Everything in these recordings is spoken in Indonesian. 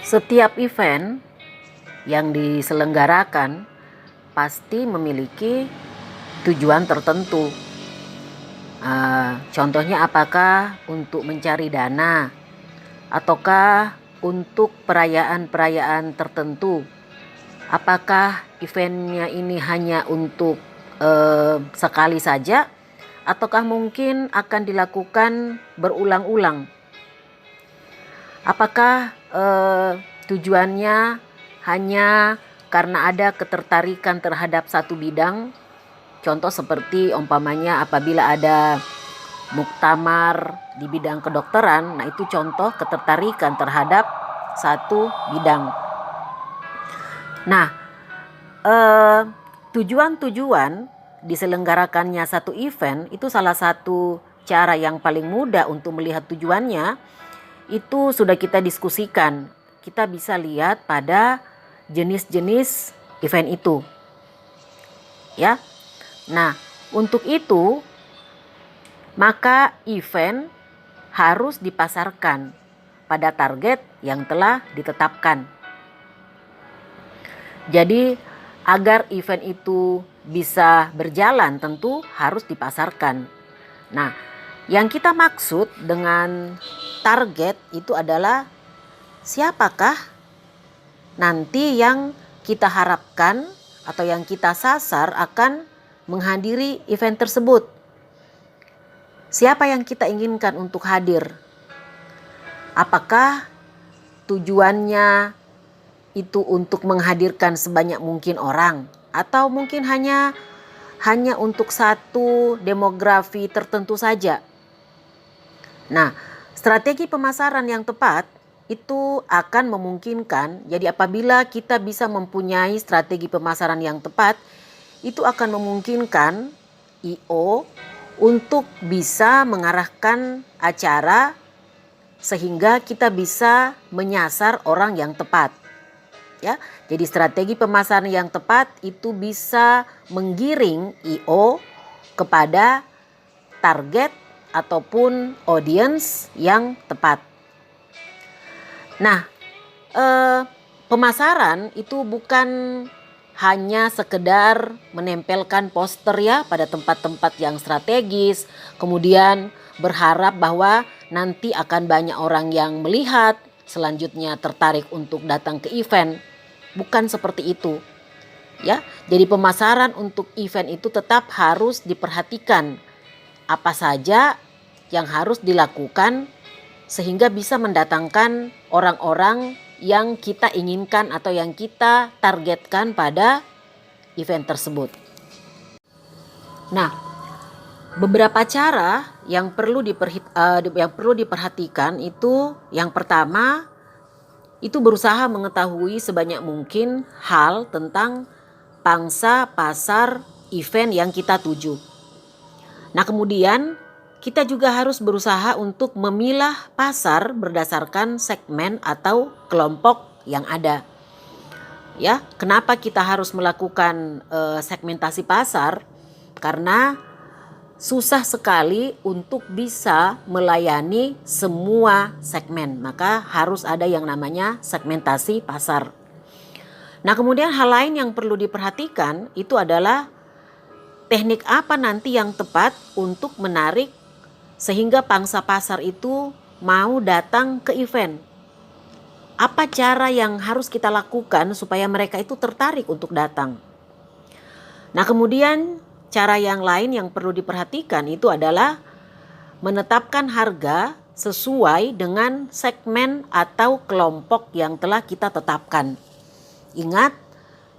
Setiap event yang diselenggarakan pasti memiliki tujuan tertentu. Contohnya apakah untuk mencari dana ataukah untuk perayaan-perayaan tertentu? Apakah eventnya ini hanya untuk sekali saja ataukah mungkin akan dilakukan berulang-ulang? Apakah tujuannya hanya karena ada ketertarikan terhadap satu bidang? Contoh seperti umpamanya apabila ada muktamar di bidang kedokteran, nah itu contoh ketertarikan terhadap satu bidang. Nah, tujuan-tujuan diselenggarakannya satu event itu salah satu cara yang paling mudah untuk melihat tujuannya. Itu sudah kita diskusikan. Kita bisa lihat pada jenis-jenis event itu. Ya. Nah, untuk itu maka event harus dipasarkan pada target yang telah ditetapkan. Jadi, agar event itu bisa berjalan tentu harus dipasarkan. Nah, yang kita maksud dengan target itu adalah siapakah nanti yang kita harapkan atau yang kita sasar akan menghadiri event tersebut. Siapa yang kita inginkan untuk hadir? Apakah tujuannya itu untuk menghadirkan sebanyak mungkin orang atau mungkin hanya untuk satu demografi tertentu saja? Nah, strategi pemasaran yang tepat itu akan memungkinkan. Jadi apabila kita bisa mempunyai strategi pemasaran yang tepat, itu akan memungkinkan I.O. untuk bisa mengarahkan acara sehingga kita bisa menyasar orang yang tepat. Ya, jadi strategi pemasaran yang tepat itu bisa menggiring I.O. kepada target ataupun audience yang tepat. Nah, pemasaran itu bukan hanya sekedar menempelkan poster ya pada tempat-tempat yang strategis, kemudian berharap bahwa nanti akan banyak orang yang melihat, selanjutnya tertarik untuk datang ke event. Bukan seperti itu. Ya, jadi pemasaran untuk event itu tetap harus diperhatikan. Apa saja yang harus dilakukan sehingga bisa mendatangkan orang-orang yang kita inginkan atau yang kita targetkan pada event tersebut. Nah, beberapa cara yang perlu diperhatikan itu yang pertama itu berusaha mengetahui sebanyak mungkin hal tentang pangsa pasar event yang kita tuju. Nah, kemudian kita juga harus berusaha untuk memilah pasar berdasarkan segmen atau kelompok yang ada. Ya, kenapa kita harus melakukan segmentasi pasar? Karena susah sekali untuk bisa melayani semua segmen. Maka harus ada yang namanya segmentasi pasar. Nah, kemudian hal lain yang perlu diperhatikan itu adalah teknik apa nanti yang tepat untuk menarik sehingga pangsa pasar itu mau datang ke event. Apa cara yang harus kita lakukan supaya mereka itu tertarik untuk datang? Nah, kemudian cara yang lain yang perlu diperhatikan itu adalah menetapkan harga sesuai dengan segmen atau kelompok yang telah kita tetapkan. Ingat,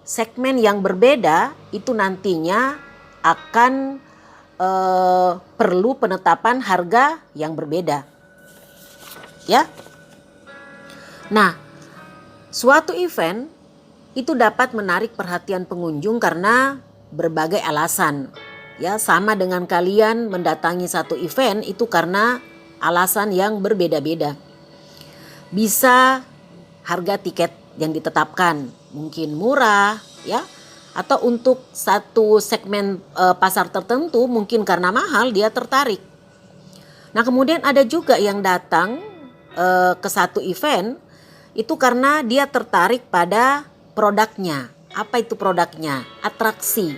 segmen yang berbeda itu nantinya akan perlu penetapan harga yang berbeda. Ya. Nah, suatu event itu dapat menarik perhatian pengunjung karena berbagai alasan. Ya, sama dengan kalian mendatangi satu event itu karena alasan yang berbeda-beda. Bisa harga tiket yang ditetapkan mungkin murah, ya. Atau untuk satu segmen pasar tertentu mungkin karena mahal dia tertarik. Nah, kemudian ada juga yang datang ke satu event itu karena dia tertarik pada produknya. Apa itu produknya? Atraksi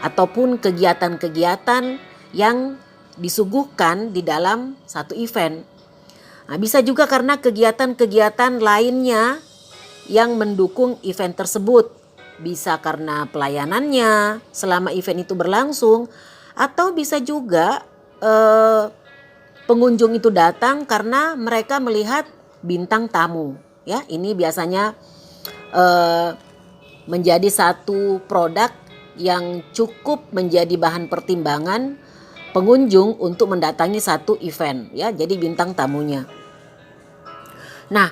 ataupun kegiatan-kegiatan yang disuguhkan di dalam satu event. Nah, bisa juga karena kegiatan-kegiatan lainnya yang mendukung event tersebut. Bisa karena pelayanannya selama event itu berlangsung, atau bisa juga pengunjung itu datang karena mereka melihat bintang tamu. Ya, ini biasanya menjadi satu produk yang cukup menjadi bahan pertimbangan pengunjung untuk mendatangi satu event, ya, jadi bintang tamunya. Nah,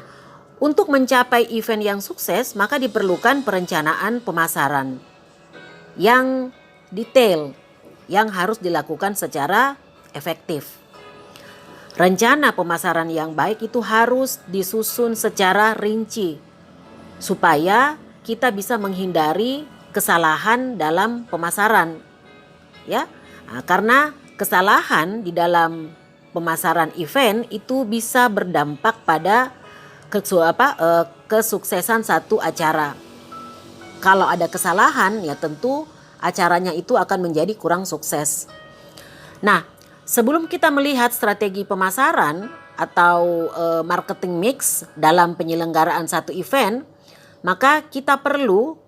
untuk mencapai event yang sukses, maka diperlukan perencanaan pemasaran yang detail, yang harus dilakukan secara efektif. Rencana pemasaran yang baik itu harus disusun secara rinci, supaya kita bisa menghindari kesalahan dalam pemasaran, ya. Nah, karena kesalahan di dalam pemasaran event itu bisa berdampak pada kesuksesan satu acara. Kalau ada kesalahan, ya tentu acaranya itu akan menjadi kurang sukses. Nah, sebelum kita melihat strategi pemasaran atau marketing mix dalam penyelenggaraan satu event, maka kita perlu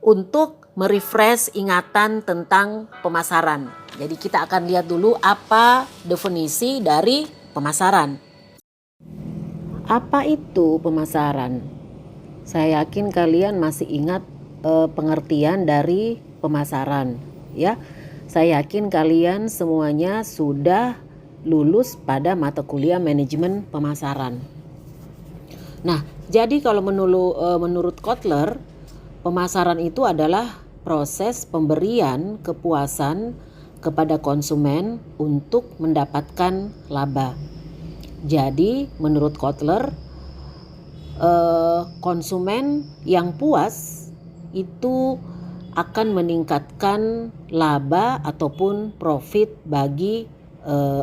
untuk merefresh ingatan tentang pemasaran. Jadi kita akan lihat dulu apa definisi dari pemasaran. Apa itu pemasaran? Saya yakin kalian masih ingat pengertian dari pemasaran, ya. Saya yakin kalian semuanya sudah lulus pada mata kuliah manajemen pemasaran. Nah, jadi kalau menurut Kotler, pemasaran itu adalah proses pemberian kepuasan kepada konsumen untuk mendapatkan laba. Jadi menurut Kotler, konsumen yang puas itu akan meningkatkan laba ataupun profit bagi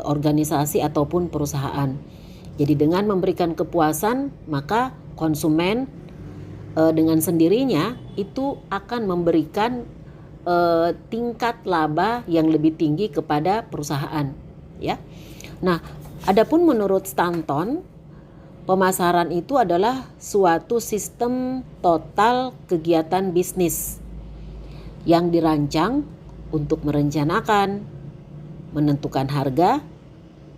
organisasi ataupun perusahaan. Jadi dengan memberikan kepuasan, maka konsumen dengan sendirinya itu akan memberikan tingkat laba yang lebih tinggi kepada perusahaan, ya. Nah, adapun menurut Stanton, pemasaran itu adalah suatu sistem total kegiatan bisnis yang dirancang untuk merencanakan, menentukan harga,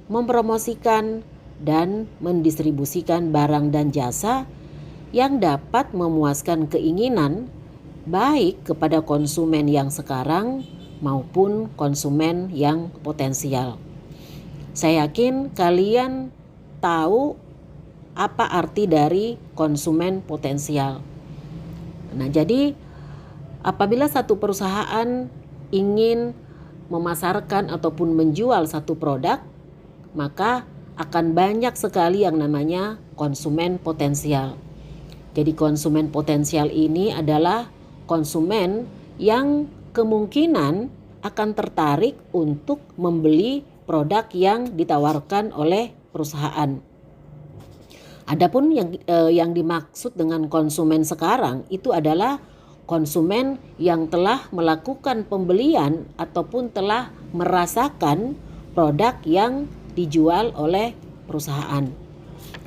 mempromosikan, dan mendistribusikan barang dan jasa yang dapat memuaskan keinginan baik kepada konsumen yang sekarang maupun konsumen yang potensial. Saya yakin kalian tahu apa arti dari konsumen potensial. Nah, jadi apabila satu perusahaan ingin memasarkan ataupun menjual satu produk, maka akan banyak sekali yang namanya konsumen potensial. Jadi konsumen potensial ini adalah konsumen yang kemungkinan akan tertarik untuk membeli produk yang ditawarkan oleh perusahaan. Adapun yang dimaksud dengan konsumen sekarang itu adalah konsumen yang telah melakukan pembelian ataupun telah merasakan produk yang dijual oleh perusahaan,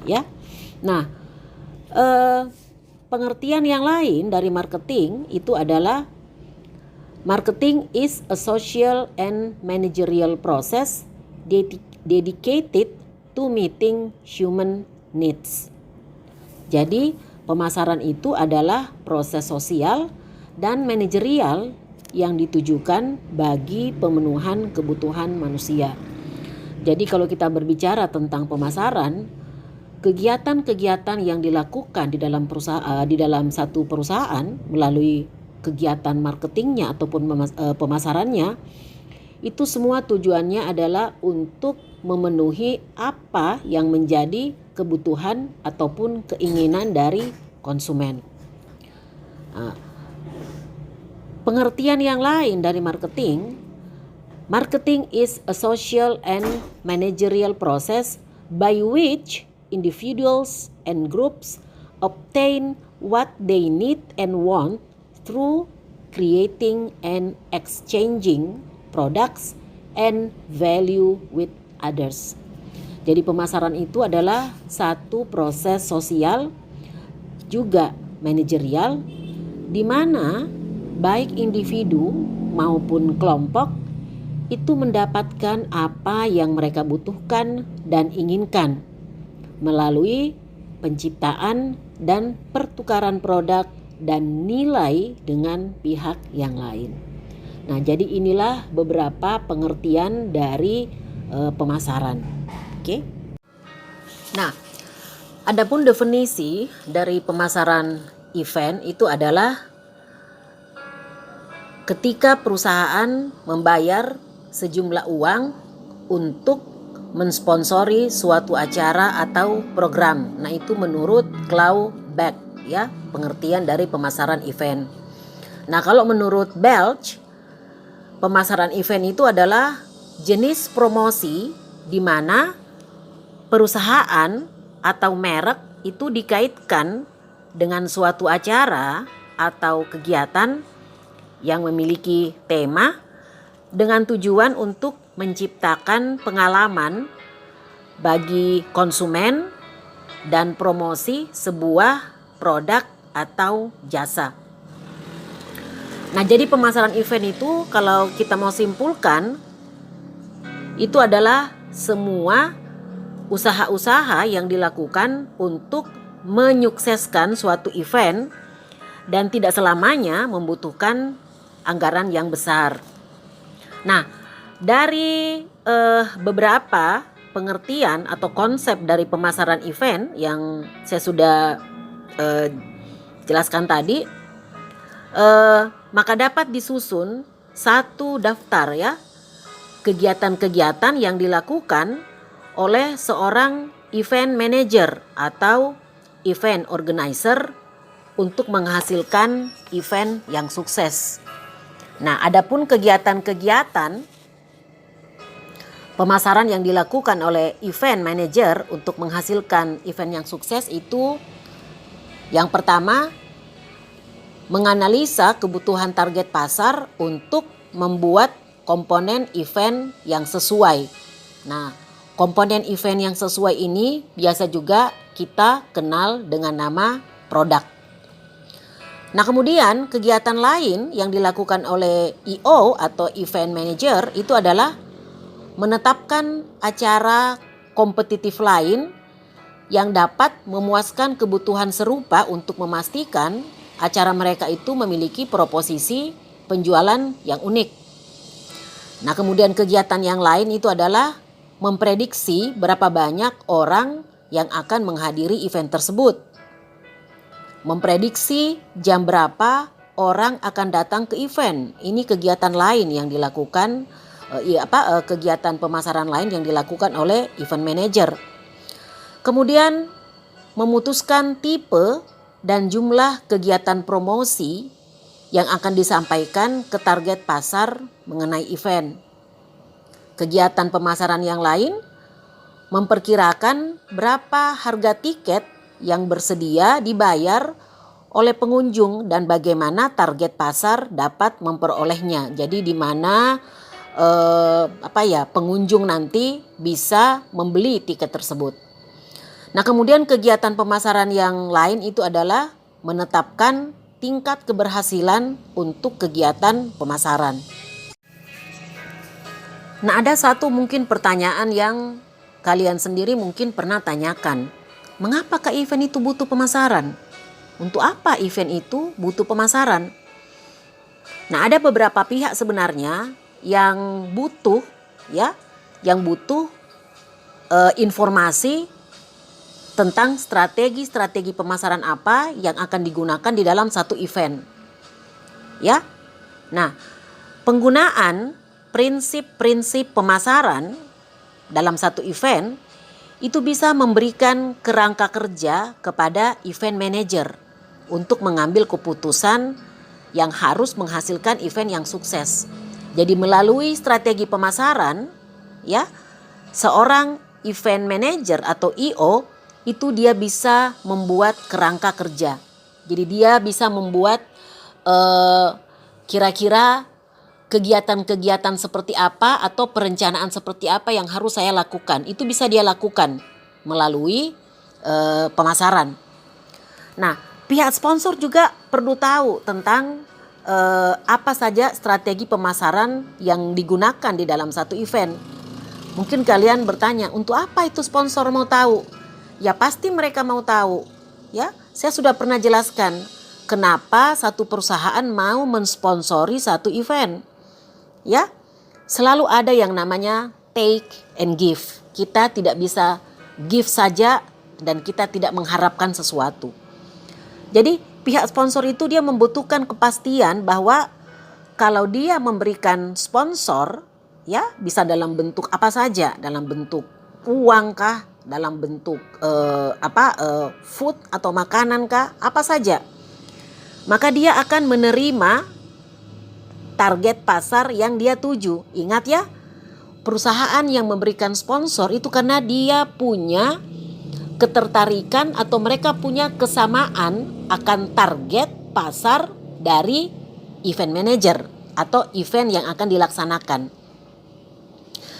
ya. Nah, pengertian yang lain dari marketing itu adalah marketing is a social and managerial process dedicated to meeting human needs. Jadi pemasaran itu adalah proses sosial dan manajerial yang ditujukan bagi pemenuhan kebutuhan manusia. Jadi kalau kita berbicara tentang pemasaran, kegiatan-kegiatan yang dilakukan di dalam satu perusahaan melalui kegiatan marketingnya ataupun pemasarannya, itu semua tujuannya adalah untuk memenuhi apa yang menjadi kebutuhan ataupun keinginan dari konsumen. Pengertian yang lain dari marketing, marketing is a social and managerial process by which individuals and groups obtain what they need and want through creating and exchanging products and value with others. Jadi pemasaran itu adalah satu proses sosial juga manajerial di mana baik individu maupun kelompok itu mendapatkan apa yang mereka butuhkan dan inginkan melalui penciptaan dan pertukaran produk dan nilai dengan pihak yang lain. Nah, jadi inilah beberapa pengertian dari pemasaran. Oke. Nah, adapun definisi dari pemasaran event itu adalah ketika perusahaan membayar sejumlah uang untuk mensponsori suatu acara atau program. Nah, itu menurut Klaus Beck, ya, pengertian dari pemasaran event. Nah, kalau menurut Belch, pemasaran event itu adalah jenis promosi di mana perusahaan atau merek itu dikaitkan dengan suatu acara atau kegiatan yang memiliki tema dengan tujuan untuk menciptakan pengalaman bagi konsumen dan promosi sebuah produk atau jasa. Nah, jadi pemasaran event itu kalau kita mau simpulkan itu adalah semua usaha-usaha yang dilakukan untuk menyukseskan suatu event dan tidak selamanya membutuhkan anggaran yang besar. Nah, dari beberapa pengertian atau konsep dari pemasaran event yang saya sudah jelaskan tadi, maka dapat disusun satu daftar, ya, kegiatan-kegiatan yang dilakukan oleh seorang event manager atau event organizer untuk menghasilkan event yang sukses. Nah, adapun kegiatan-kegiatan pemasaran yang dilakukan oleh event manager untuk menghasilkan event yang sukses itu yang pertama, menganalisa kebutuhan target pasar untuk membuat komponen event yang sesuai. Nah, komponen event yang sesuai ini biasa juga kita kenal dengan nama produk. Nah, kemudian kegiatan lain yang dilakukan oleh EO atau event manager itu adalah menetapkan acara kompetitif lain yang dapat memuaskan kebutuhan serupa untuk memastikan acara mereka itu memiliki proposisi penjualan yang unik. Nah, kemudian kegiatan yang lain itu adalah memprediksi berapa banyak orang yang akan menghadiri event tersebut. Memprediksi jam berapa orang akan datang ke event. Ini kegiatan lain yang dilakukan, kegiatan pemasaran lain yang dilakukan oleh event manager. Kemudian memutuskan tipe dan jumlah kegiatan promosi yang akan disampaikan ke target pasar mengenai event. Kegiatan pemasaran yang lain memperkirakan berapa harga tiket yang bersedia dibayar oleh pengunjung dan bagaimana target pasar dapat memperolehnya. Jadi di mana pengunjung nanti bisa membeli tiket tersebut. Nah, kemudian kegiatan pemasaran yang lain itu adalah menetapkan tingkat keberhasilan untuk kegiatan pemasaran. Nah, ada satu mungkin pertanyaan yang kalian sendiri mungkin pernah tanyakan. Mengapakah event itu butuh pemasaran? Untuk apa event itu butuh pemasaran? Nah, ada beberapa pihak sebenarnya yang butuh informasi tentang strategi pemasaran apa yang akan digunakan di dalam satu event. Ya. Nah, penggunaan prinsip-prinsip pemasaran dalam satu event itu bisa memberikan kerangka kerja kepada event manager untuk mengambil keputusan yang harus menghasilkan event yang sukses. Jadi melalui strategi pemasaran, ya, seorang event manager atau EO itu dia bisa membuat kerangka kerja. Jadi dia bisa membuat kira-kira kegiatan-kegiatan seperti apa atau perencanaan seperti apa yang harus saya lakukan. Itu bisa dia lakukan melalui pemasaran. Nah, pihak sponsor juga perlu tahu tentang apa saja strategi pemasaran yang digunakan di dalam satu event. Mungkin kalian bertanya, untuk apa itu sponsor mau tahu? Ya pasti mereka mau tahu. Ya, saya sudah pernah jelaskan kenapa satu perusahaan mau mensponsori satu event. Ya, selalu ada yang namanya take and give. Kita tidak bisa give saja dan kita tidak mengharapkan sesuatu. Jadi pihak sponsor itu dia membutuhkan kepastian bahwa kalau dia memberikan sponsor, ya bisa dalam bentuk apa saja, dalam bentuk uang kah, dalam bentuk food atau makanan kah, apa saja. Maka dia akan menerima target pasar yang dia tuju. Ingat ya, perusahaan yang memberikan sponsor itu karena dia punya ketertarikan atau mereka punya kesamaan akan target pasar dari event manager atau event yang akan dilaksanakan.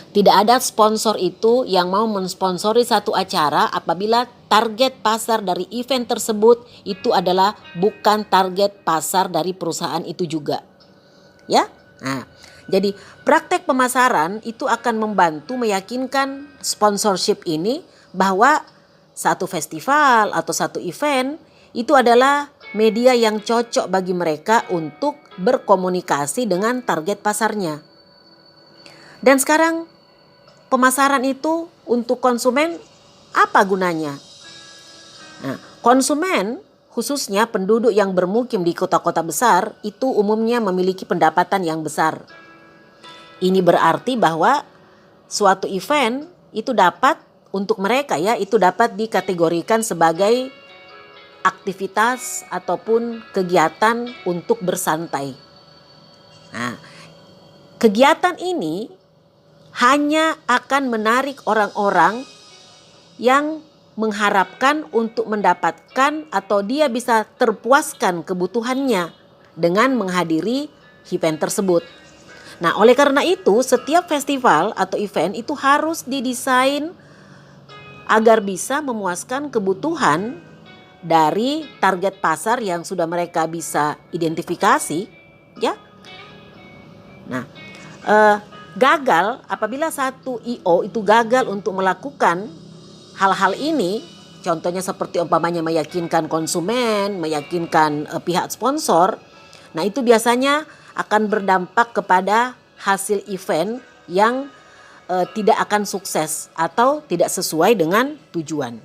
Tidak ada sponsor itu yang mau mensponsori satu acara apabila target pasar dari event tersebut itu adalah bukan target pasar dari perusahaan itu juga. Ya. Nah, jadi praktek pemasaran itu akan membantu meyakinkan sponsorship ini bahwa satu festival atau satu event itu adalah media yang cocok bagi mereka untuk berkomunikasi dengan target pasarnya. Dan sekarang pemasaran itu untuk konsumen apa gunanya? Nah, konsumen khususnya penduduk yang bermukim di kota-kota besar itu umumnya memiliki pendapatan yang besar. Ini berarti bahwa suatu event itu dapat untuk mereka ya itu dapat dikategorikan sebagai aktivitas ataupun kegiatan untuk bersantai. Nah, kegiatan ini hanya akan menarik orang-orang yang mengharapkan untuk mendapatkan atau dia bisa terpuaskan kebutuhannya dengan menghadiri event tersebut. Nah, oleh karena itu setiap festival atau event itu harus didesain agar bisa memuaskan kebutuhan dari target pasar yang sudah mereka bisa identifikasi, ya. Nah, gagal apabila satu IO itu gagal untuk melakukan hal-hal ini, contohnya seperti umpamanya meyakinkan konsumen, meyakinkan pihak sponsor. Nah, itu biasanya akan berdampak kepada hasil event yang tidak akan sukses atau tidak sesuai dengan tujuan.